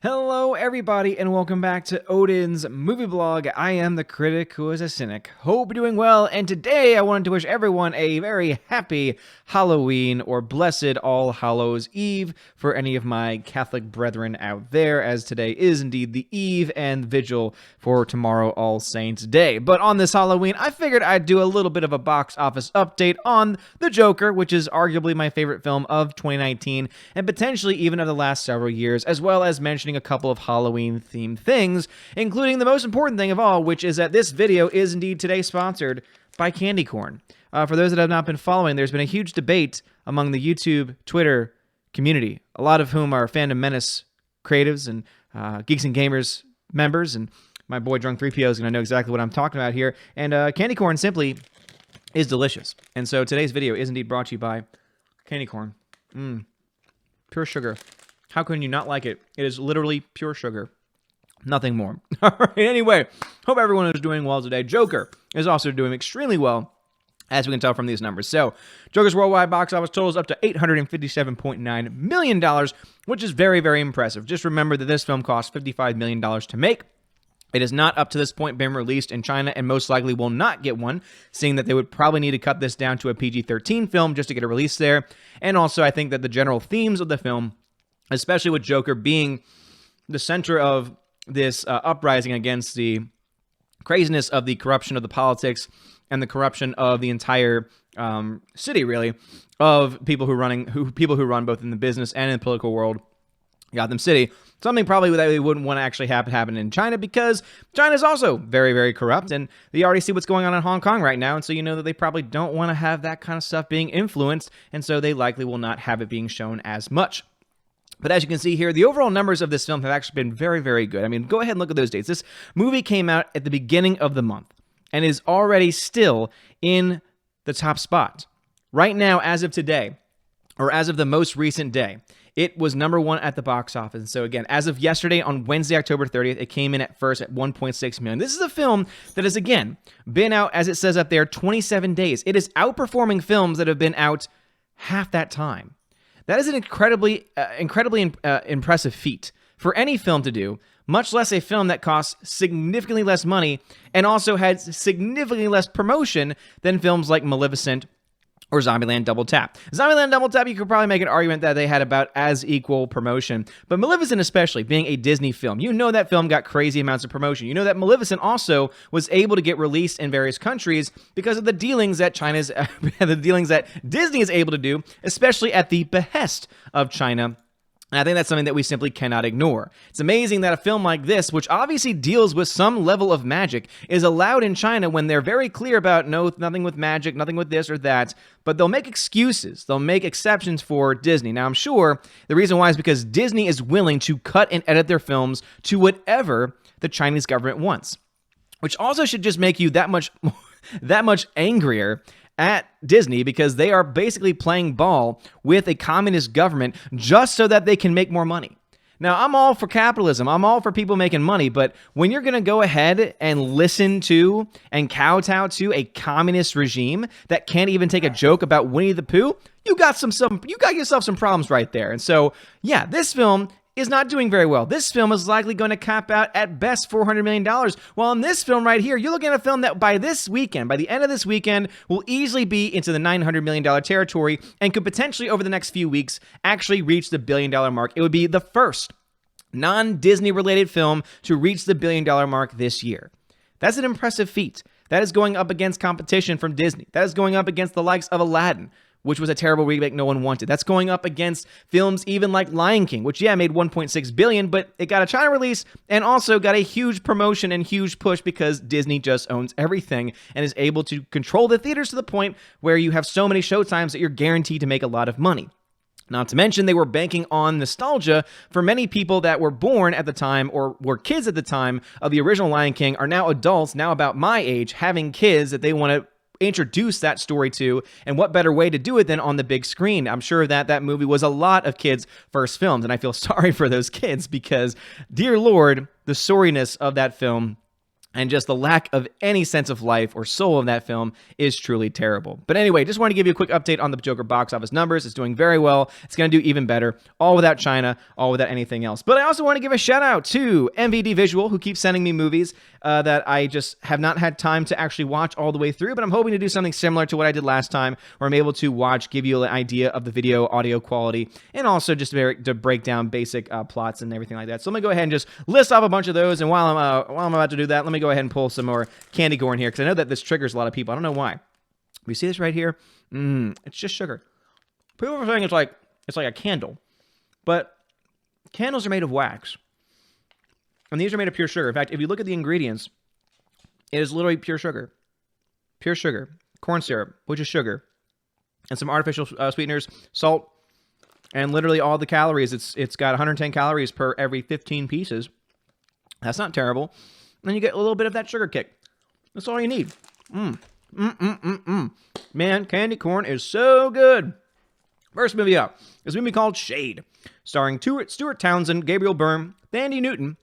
Hello, everybody, and welcome back to Odin's movie blog. I am the critic who is a cynic. Hope you're doing well, and today I wanted to wish everyone a very happy Halloween or blessed All Hallows Eve for any of my Catholic brethren out there, as today is indeed the eve and vigil for tomorrow, All Saints Day. But on this Halloween, I figured I'd do a little bit of a box office update on The Joker, which is arguably my favorite film of 2019, and potentially even of the last several years, as well as mentioning a couple of Halloween-themed things, including the most important thing of all, which is that this video is indeed today sponsored by candy corn. For those that have not been following, there's been a huge debate among the YouTube, Twitter community, a lot of whom are Fandom Menace creatives and Geeks and Gamers members, and my boy Drunk 3PO is going to know exactly what I'm talking about here, and candy corn simply is delicious. And so today's video is indeed brought to you by candy corn. Pure sugar. How can you not like it? It is literally pure sugar. Nothing more. All right, anyway, hope everyone is doing well today. Joker is also doing extremely well, as we can tell from these numbers. So, Joker's worldwide box office totals up to $857.9 million, which is very, very impressive. Just remember that this film cost $55 million to make. It has not, up to this point, been released in China and most likely will not get one, seeing that they would probably need to cut this down to a PG-13 film just to get a release there. And also, I think that the general themes of the film, especially with Joker being the center of this uprising against the craziness of the corruption of the politics and the corruption of the entire city, really, of people who run both in the business and in the political world, Gotham City. Something probably that they wouldn't want to actually happen in China, because China is also very, very corrupt, and you already see what's going on in Hong Kong right now, and so you know that they probably don't want to have that kind of stuff being influenced, and so they likely will not have it being shown as much. But as you can see here, the overall numbers of this film have actually been very, very good. I mean, go ahead and look at those dates. This movie came out at the beginning of the month and is already still in the top spot. Right now, as of today, or as of the most recent day, it was number one at the box office. And so again, as of yesterday, on Wednesday, October 30th, it came in at first at 1.6 million. This is a film that has, again, been out, as it says up there, 27 days. It is outperforming films that have been out half that time. That is an incredibly impressive feat for any film to do, much less a film that costs significantly less money and also has significantly less promotion than films like Maleficent or Zombieland Double Tap. Zombieland Double Tap, you could probably make an argument that they had about as equal promotion, but Maleficent especially, being a Disney film, you know that film got crazy amounts of promotion. You know that Maleficent also was able to get released in various countries because of the dealings that Disney is able to do, especially at the behest of China. And I think that's something that we simply cannot ignore. It's amazing that a film like this, which obviously deals with some level of magic, is allowed in China when they're very clear about no, nothing with magic, nothing with this or that, but they'll make excuses. They'll make exceptions for Disney. Now, I'm sure the reason why is because Disney is willing to cut and edit their films to whatever the Chinese government wants, which also should just make you that much angrier at Disney, because they are basically playing ball with a communist government just so that they can make more money. Now, I'm all for capitalism. I'm all for people making money, but when you're going to go ahead and listen to and kowtow to a communist regime that can't even take a joke about Winnie the Pooh, you got yourself some problems right there. And so, yeah, this film is not doing very well. This film is likely going to cap out at best $400 million. While in this film right here, you're looking at a film that by the end of this weekend, will easily be into the $900 million territory and could potentially, over the next few weeks, actually reach the $1 billion mark. It would be the first non-Disney related film to reach the $1 billion mark this year. That's an impressive feat. That is going up against competition from Disney. That is going up against the likes of Aladdin, which was a terrible remake no one wanted. That's going up against films even like Lion King, which, yeah, made $1.6 billion, but it got a China release and also got a huge promotion and huge push because Disney just owns everything and is able to control the theaters to the point where you have so many showtimes that you're guaranteed to make a lot of money. Not to mention, they were banking on nostalgia for many people that were born at the time or were kids at the time of the original Lion King, are now adults, now about my age, having kids that they want to introduce that story to, and what better way to do it than on the big screen. I'm sure that movie was a lot of kids' first films, and I feel sorry for those kids because, dear Lord, the sorriness of that film And just the lack of any sense of life or soul in that film is truly terrible. But anyway, just want to give you a quick update on the Joker box office numbers. It's doing very well. It's going to do even better, all without China, all without anything else. But I also want to give a shout out to MVD Visual, who keeps sending me movies that I just have not had time to actually watch all the way through. But I'm hoping to do something similar to what I did last time, where I'm able to watch, give you an idea of the video audio quality, and also just to break down basic plots and everything like that. So let me go ahead and just list off a bunch of those. And while I'm about to do that, let me go ahead and pull some more candy corn here, because I know that this triggers a lot of people. I don't know why. You see this right here? It's just sugar. People are saying it's like a candle, but candles are made of wax, and these are made of pure sugar. In fact, if you look at the ingredients, it is literally pure sugar, corn syrup, which is sugar, and some artificial sweeteners, salt, and literally all the calories. It's got 110 calories per every 15 pieces. That's not terrible. And you get a little bit of that sugar kick. That's all you need. Man, candy corn is so good. First movie up is a movie called Shade, starring Stuart Townsend, Gabriel Byrne, Thandie Newton,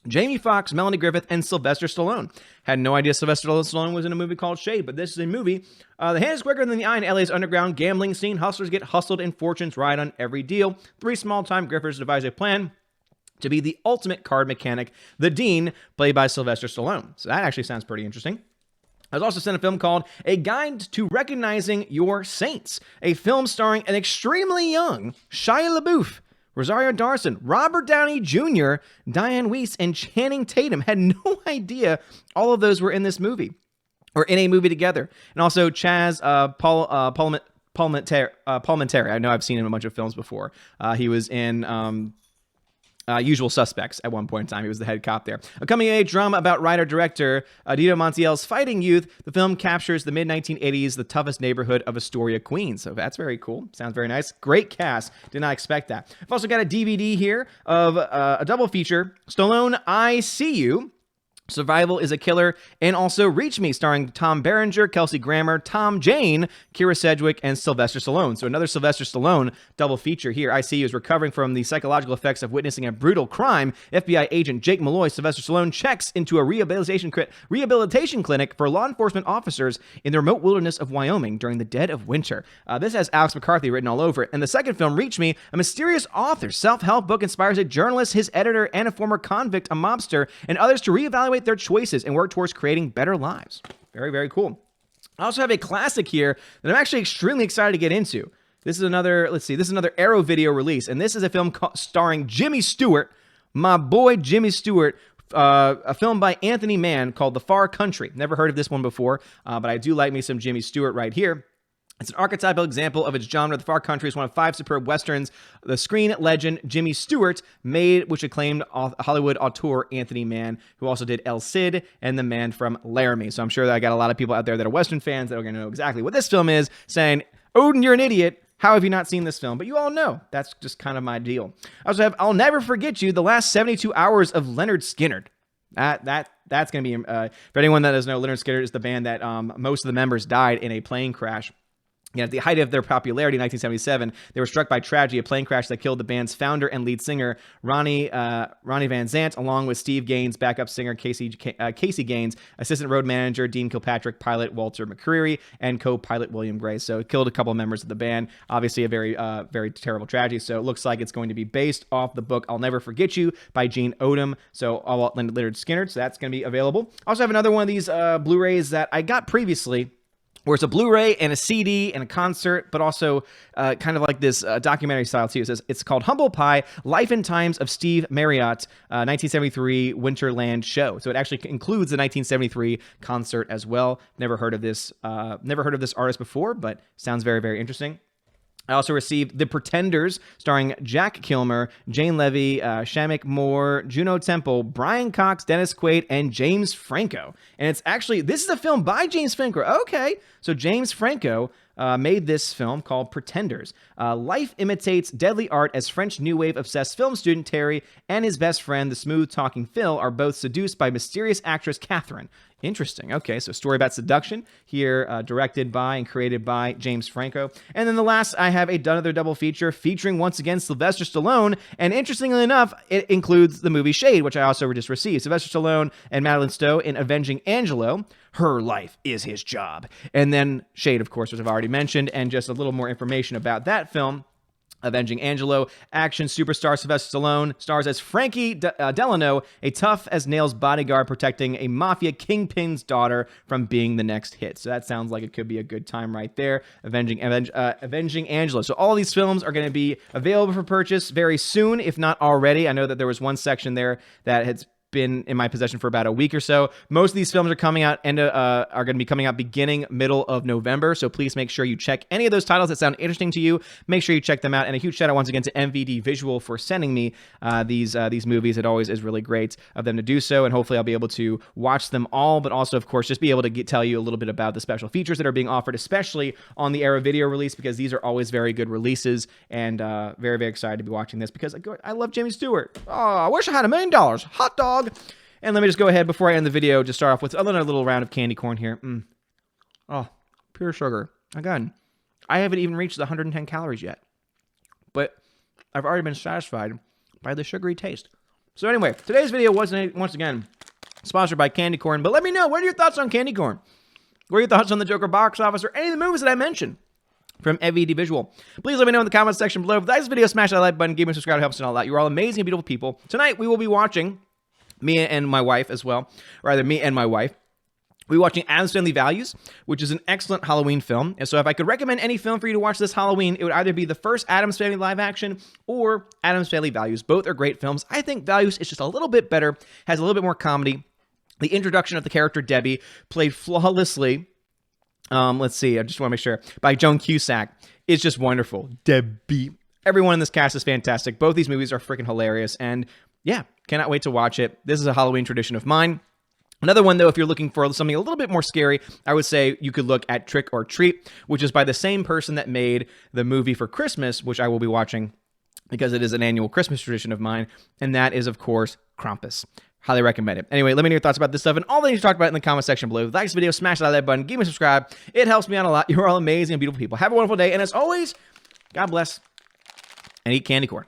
Jamie Foxx, Melanie Griffith, and Sylvester Stallone. Had no idea Sylvester Stallone was in a movie called Shade, but this is a movie. The hand is quicker than the eye in LA's underground gambling scene. Hustlers get hustled and fortunes ride on every deal. Three small-time grifters devise a plan to be the ultimate card mechanic, the Dean, played by Sylvester Stallone. So that actually sounds pretty interesting. I was also sent a film called A Guide to Recognizing Your Saints, a film starring an extremely young Shia LaBeouf, Rosario Dawson, Robert Downey Jr., Diane Weiss, and Channing Tatum. Had no idea all of those were in this movie, or in a movie together. And also Chaz Palminteri. I know I've seen him in a bunch of films before. He was in Usual Suspects at one point in time. He was the head cop there. A coming-of-age drama about writer-director Dito Montiel's fighting youth. The film captures the mid-1980s, the toughest neighborhood of Astoria, Queens. So that's very cool. Sounds very nice. Great cast. Did not expect that. I've also got a DVD here of a double feature, Stallone, I See You, Survival is a Killer, and also Reach Me, starring Tom Berenger, Kelsey Grammer, Tom Jane, Kira Sedgwick, and Sylvester Stallone. So another Sylvester Stallone double feature here. ICU is recovering from the psychological effects of witnessing a brutal crime. FBI agent Jake Malloy, Sylvester Stallone, checks into a rehabilitation clinic for law enforcement officers in the remote wilderness of Wyoming during the dead of winter. This has Alex McCarthy written all over it. And the second film, Reach Me, a mysterious author's self-help book inspires a journalist, his editor, and a former convict, a mobster, and others to reevaluate their choices and work towards creating better lives. Very, very cool. I also have a classic here that I'm actually extremely excited to get into. This is another, this is another Arrow Video release, and this is a film starring Jimmy Stewart, my boy Jimmy Stewart, a film by Anthony Mann called The Far Country. Never heard of this one before, but I do like me some Jimmy Stewart right here. It's an archetypal example of its genre. The Far Country is one of 5 superb westerns the screen legend Jimmy Stewart made, which acclaimed Hollywood auteur Anthony Mann, who also did El Cid and The Man from Laramie. So I'm sure that I got a lot of people out there that are Western fans that are going to know exactly what this film is, saying, Odin, you're an idiot. How have you not seen this film? But you all know. That's just kind of my deal. I also have I'll Never Forget You, the last 72 hours of Leonard Skinner. That's going to be, for anyone that doesn't know, Leonard Skinner is the band that most of the members died in a plane crash. At the height of their popularity in 1977, they were struck by tragedy, a plane crash that killed the band's founder and lead singer, Ronnie Van Zant, along with Steve Gaines, backup singer Casey Gaines, assistant road manager Dean Kilpatrick, pilot Walter McCreary, and co-pilot William Gray. So it killed a couple of members of the band. Obviously a very, very terrible tragedy. So it looks like it's going to be based off the book I'll Never Forget You by Gene Odom. So all about Leonard Skinner. So that's going to be available. I also have another one of these Blu-rays that I got previously, where it's a Blu-ray and a CD and a concert, but also kind of like this documentary style too. It's called Humble Pie, Life and Times of Steve Marriott, 1973 Winterland Show. So it actually includes the 1973 concert as well. Never heard of this artist before, but sounds very, very interesting. I also received The Pretenders, starring Jack Kilmer, Jane Levy, Shamik Moore, Juno Temple, Brian Cox, Dennis Quaid, and James Franco. And it's actually, this is a film by James Franco. Okay, so James Franco made this film called Pretenders. Life imitates deadly art as French New Wave-obsessed film student Terry and his best friend, the smooth-talking Phil, are both seduced by mysterious actress Catherine. Interesting. Okay, so story about seduction here, directed by and created by James Franco. And then the last, I have another double feature featuring once again Sylvester Stallone. And interestingly enough, it includes the movie Shade, which I also just received. Sylvester Stallone and Madeline Stowe in Avenging Angelo. Her life is his job. And then Shade, of course, which I've already mentioned, and just a little more information about that film. Avenging Angelo, action superstar Sylvester Stallone stars as Frankie Delano, a tough-as-nails bodyguard protecting a mafia kingpin's daughter from being the next hit. So that sounds like it could be a good time right there, Avenging Angelo. So all these films are going to be available for purchase very soon, if not already. I know that there was one section there that has been in my possession for about a week or so. Most of these films are coming out and are going to be coming out beginning middle of November. So please make sure you check any of those titles that sound interesting to you. Make sure you check them out. And a huge shout out once again to MVD Visual for sending me these movies. It always is really great of them to do so. And hopefully I'll be able to watch them all, but also of course just be able to tell you a little bit about the special features that are being offered, especially on the Era Video release, because these are always very good releases. And very, very excited to be watching this because I love Jimmy Stewart. Oh, I wish I had $1 million. Hot dog. And let me just go ahead before I end the video to start off with another little round of candy corn here. Oh, pure sugar. Again, I haven't even reached the 110 calories yet, but I've already been satisfied by the sugary taste. So anyway, today's video wasn't once again sponsored by candy corn, but let me know, what are your thoughts on candy corn? What are your thoughts on the Joker box office or any of the movies that I mentioned from MVD Visual? Please let me know in the comments section below. If you like this video, smash that like button, give me a subscribe, it helps and all that. You're all amazing and beautiful people. Tonight, we will be watching, me and my wife as well, or rather me and my wife, we'll be watching Addams Family Values, which is an excellent Halloween film. And so if I could recommend any film for you to watch this Halloween, it would either be the first Addams Family live action or Addams Family Values. Both are great films. I think Values is just a little bit better, has a little bit more comedy. The introduction of the character Debbie, played flawlessly, let's see, I just want to make sure, by Joan Cusack, is just wonderful. Debbie. Everyone in this cast is fantastic. Both these movies are freaking hilarious, and yeah, cannot wait to watch it. This is a Halloween tradition of mine. Another one, though, if you're looking for something a little bit more scary, I would say you could look at Trick or Treat, which is by the same person that made the movie for Christmas, which I will be watching because it is an annual Christmas tradition of mine, and that is, of course, Krampus. Highly recommend it. Anyway, let me know your thoughts about this stuff and all that you talked about in the comment section below. If you like this video, smash that like button, give me a subscribe. It helps me out a lot. You're all amazing and beautiful people. Have a wonderful day, and as always, God bless and eat candy corn.